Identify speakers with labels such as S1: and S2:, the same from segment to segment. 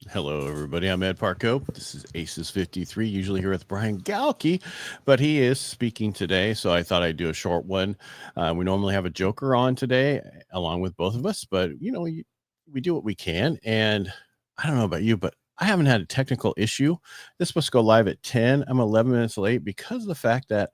S1: Hello, everybody. I'm Ed Parcaut. This is Aces53, usually here with Brian Galke, but he is speaking today, so I thought I'd do a short one. We normally have a joker on today, along with both of us, but we do what we can. And I don't know about you, but I haven't had a technical issue. This must go live at 10. I'm 11 minutes late because of the fact that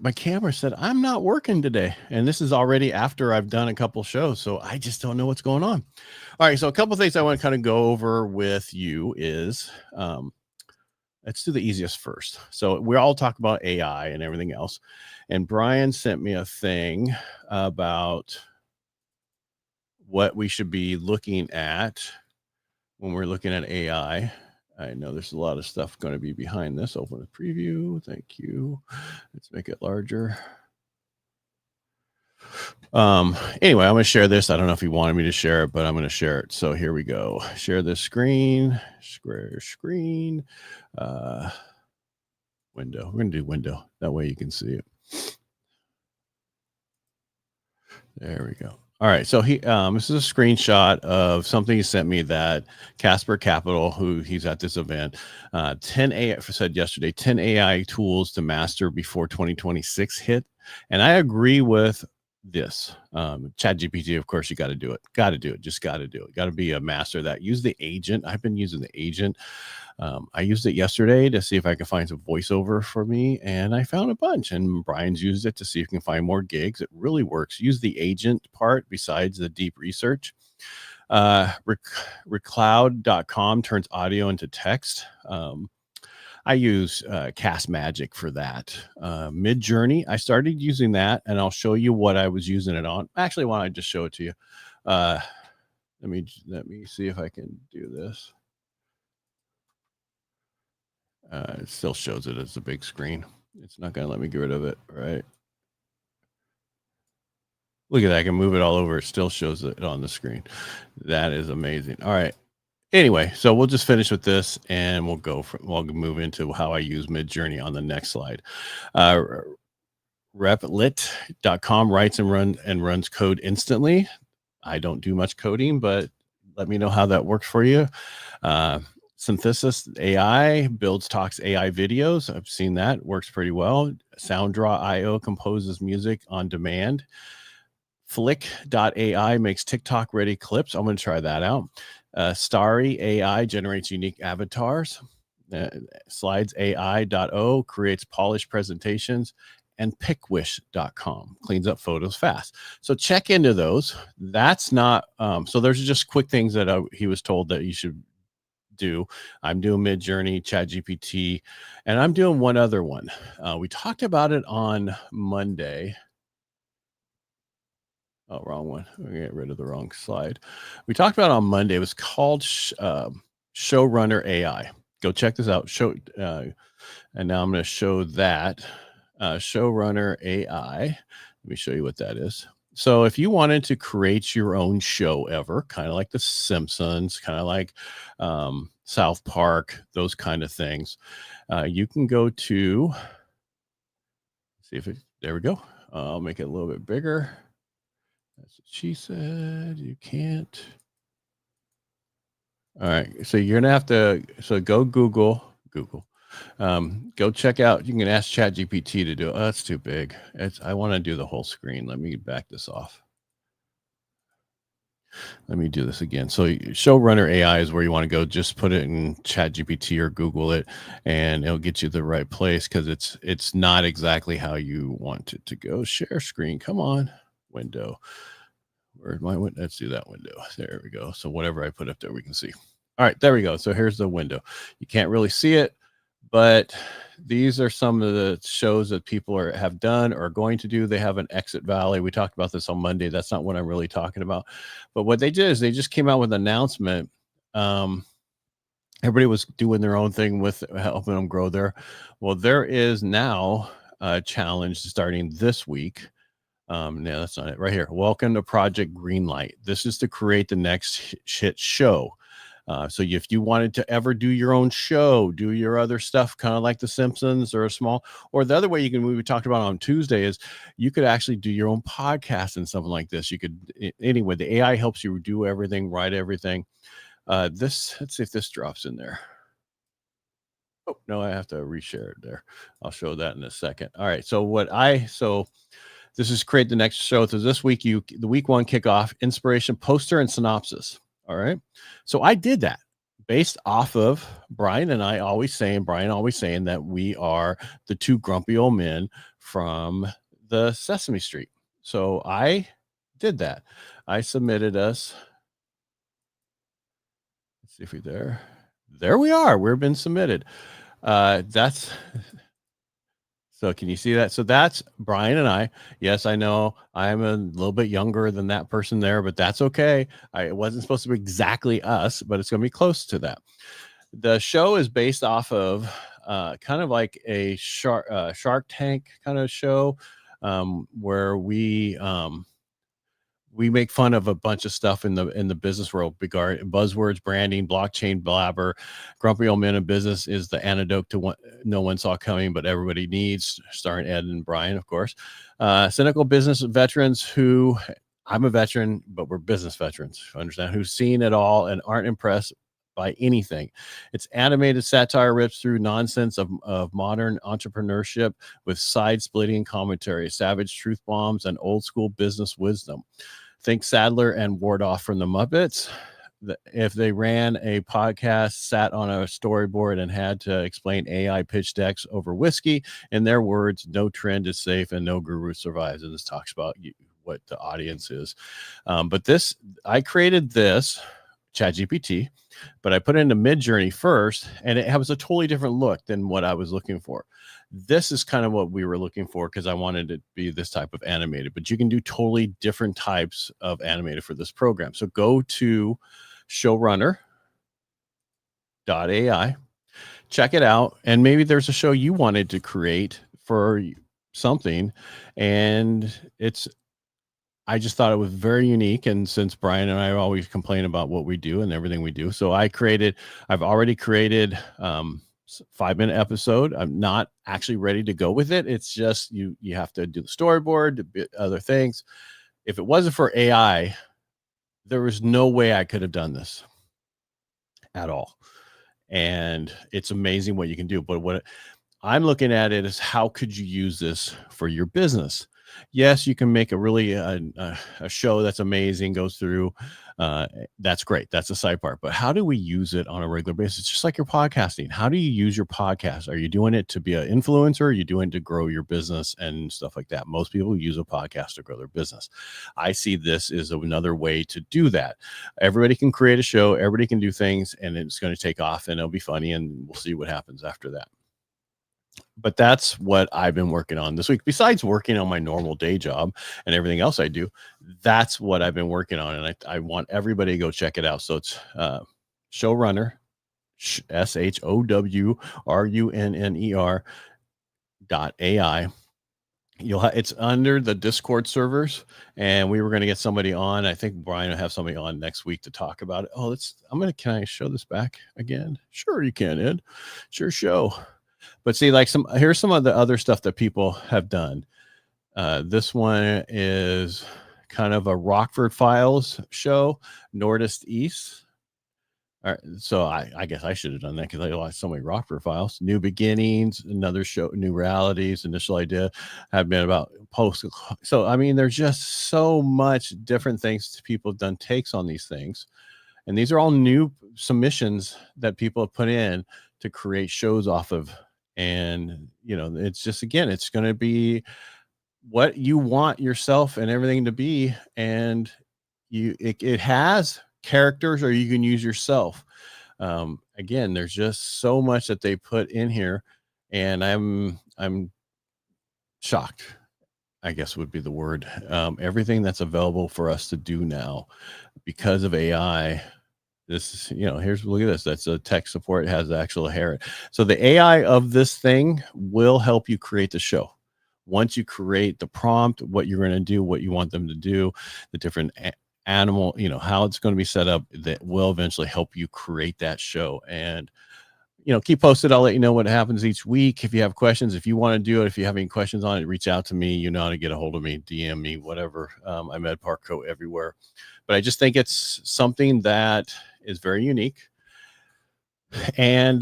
S1: my camera said I'm not working today. And this is already after I've done a couple shows. So I just don't know what's going on. All right. So a couple things I want to kind of go over with you is let's do the easiest first. So we all talk about AI and everything else. And Brian sent me a thing about what we should be looking at when we're looking at AI. I know there's a lot of stuff going to be behind this. Open a preview. Thank you. Let's make it larger. Anyway, I'm going to share this. I don't know if he wanted me to share it, but I'm going to share it. So here we go. Share this screen, square screen, window. We're going to do window. That way you can see it. There we go. All right, so this is a screenshot of something he sent me that Casper Capital, who he's at this event, 10 AI said yesterday, 10 AI tools to master before 2026 hit, and I agree with this. ChatGPT, of course, you got to do it. Just got to do it. Got to be a master of that. Use the agent. I've been using the agent. I used it yesterday to see if I could find some voiceover for me, and I found a bunch. And Brian's used it to see if he can find more gigs. It really works. Use the agent part besides the deep research. Recloud.com turns audio into text. I use Cast Magic for that. Midjourney, I started using that, and I'll show you what I was using it on. Actually, why don't I just show it to you? Let me see if I can do this. It still shows it as a big screen. It's not going to let me get rid of it, right? Look at that. I can move it all over. It still shows it on the screen. That is amazing. All right. Anyway, so we'll just finish with this and we'll move into how I use Midjourney on the next slide. Replit.com writes and runs code instantly. I don't do much coding, but let me know how that works for you. Synthesis AI builds talks AI videos. I've seen that. Works pretty well. SoundDraw.io composes music on demand. Flick.ai makes TikTok ready clips. I'm going to try that out. Starry AI generates unique avatars. Slidesai.o creates polished presentations. And pickwish.com cleans up photos fast. So check into those. That's not, so there's just quick things that he was told that you should do. I'm doing Midjourney, ChatGPT, and I'm doing one other one. We talked about it on Monday. Oh, wrong one. We're gonna get rid of the wrong slide. We talked about it on Monday. It was called Showrunner AI. Go check this out. And now I'm going to show that Showrunner AI. Let me show you what that is. So if you wanted to create your own show ever, kind of like The Simpsons, kind of like South Park, those kind of things, you can go to, see if it, there we go. I'll make it a little bit bigger. That's what she said. You can't. All right. So you're going to have to, so go Google. Go check out, you can ask ChatGPT to do it. Oh, that's too big. I want to do the whole screen. Let me back this off. Let me do this again. So Showrunner AI is where you want to go. Just put it in ChatGPT or Google it, and it'll get you the right place because it's not exactly how you want it to go. Share screen. Come on. Window. Where's my window? Let's do that window. There we go. So whatever I put up there, we can see. All right, there we go. So here's the window. You can't really see it, but these are some of the shows that people have done or are going to do. They have an Exit Valley. We talked about this on Monday. That's not what I'm really talking about. But what they did is they just came out with an announcement. Everybody was doing their own thing with helping them grow there. Well, there is now a challenge starting this week. No, that's not it. Right here. Welcome to Project Greenlight. This is to create the next hit show. So if you wanted to ever do your own show, do your other stuff, kind of like The Simpsons or a small, or the other way you can, we talked about on Tuesday, is you could actually do your own podcast and something like this. You could, anyway, the AI helps you do everything, write everything. Let's see if this drops in there. Oh, no, I have to reshare it there. I'll show that in a second. All right. So this is create the next show. So this week, the week one kickoff, inspiration, poster, and synopsis. All right. So I did that based off of Brian always saying that we are the two grumpy old men from the Sesame Street. So I did that. I submitted us. Let's see if we there we are. We've been submitted. That's So can you see that? So that's Brian and I. Yes, I know I'm a little bit younger than that person there, but that's okay. It wasn't supposed to be exactly us, but it's going to be close to that. The show is based off of kind of like a Shark Tank kind of show, where we make fun of a bunch of stuff in the business world, buzzwords, branding, blockchain, blabber. Grumpy old men in business is the antidote to what no one saw coming, but everybody needs. Starring Ed and Brian, of course. Cynical business veterans who, I'm a veteran, but we're business veterans, understand, who've seen it all and aren't impressed by anything. It's animated satire rips through nonsense of modern entrepreneurship with side-splitting commentary, savage truth bombs, and old school business wisdom. Think Sadler and Wardoff from the Muppets. If they ran a podcast, sat on a storyboard, and had to explain AI pitch decks over whiskey, in their words, no trend is safe and no guru survives. And this talks about what the audience is. But I created this ChatGPT, but I put it into Midjourney first, and it has a totally different look than what I was looking for. This is kind of what we were looking for because I wanted it to be this type of animated, but you can do totally different types of animated for this program. So go to showrunner.ai, check it out, and maybe there's a show you wanted to create for something, and I just thought it was very unique. And since Brian and I always complain about what we do and everything we do, so I've already created 5-minute episode. I'm not actually ready to go with it. It's just, you have to do the storyboard, other things. If it wasn't for AI, there was no way I could have done this at all. And it's amazing what you can do. But what I'm looking at it is, how could you use this for your business? Yes, you can make a really a show that's amazing, goes through. That's great. That's the side part. But how do we use it on a regular basis? Just like your podcasting. How do you use your podcast? Are you doing it to be an influencer? Are you doing it to grow your business and stuff like that? Most people use a podcast to grow their business. I see this as another way to do that. Everybody can create a show. Everybody can do things, and it's going to take off, and it'll be funny, and we'll see what happens after that. But that's what I've been working on this week. Besides working on my normal day job and everything else I do, that's what I've been working on. And I want everybody to go check it out. So it's showrunner, showrunner.ai. It's under the Discord servers, and we were going to get somebody on. I think Brian will have somebody on next week to talk about it. Can I show this back again? Sure, you can, Ed. Sure, show. But see, here's some of the other stuff that people have done. This one is kind of a Rockford Files show, Nordist East. All right, so I guess I should have done that because I lost so many Rockford Files. New Beginnings, another show, New Realities. Initial idea have been about post. So I mean, there's just so much different things people have done takes on these things, and these are all new submissions that people have put in to create shows off of. And it's just, again, it's going to be what you want yourself and everything to be, and it has characters, or you can use yourself. Again, there's just so much that they put in here, and I'm shocked, I guess would be the word. Everything that's available for us to do now because of AI. This is, look at this. That's a tech support. It has actual hair. So the AI of this thing will help you create the show. Once you create the prompt, what you're going to do, what you want them to do, the different animal, how it's going to be set up that will eventually help you create that show. And keep posted. I'll let you know what happens each week. If you have questions, if you want to do it, if you have any questions on it, reach out to me. You know how to get a hold of me, DM me, whatever. I'm at Parcaut everywhere. But I just think it's something that is very unique. And,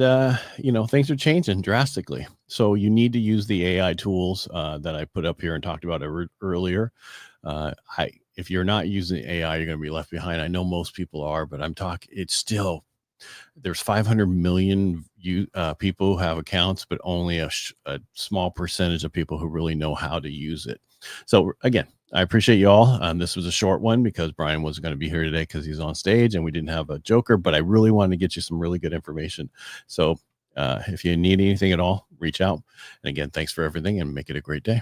S1: things are changing drastically. So you need to use the AI tools that I put up here and talked about earlier. If you're not using AI, you're going to be left behind. I know most people are, but it's still, there's 500 million people who have accounts, but only a small percentage of people who really know how to use it. So again, I appreciate you all. This was a short one because Brian wasn't going to be here today because he's on stage and we didn't have a joker, but I really wanted to get you some really good information. So if you need anything at all, reach out. And again, thanks for everything and make it a great day.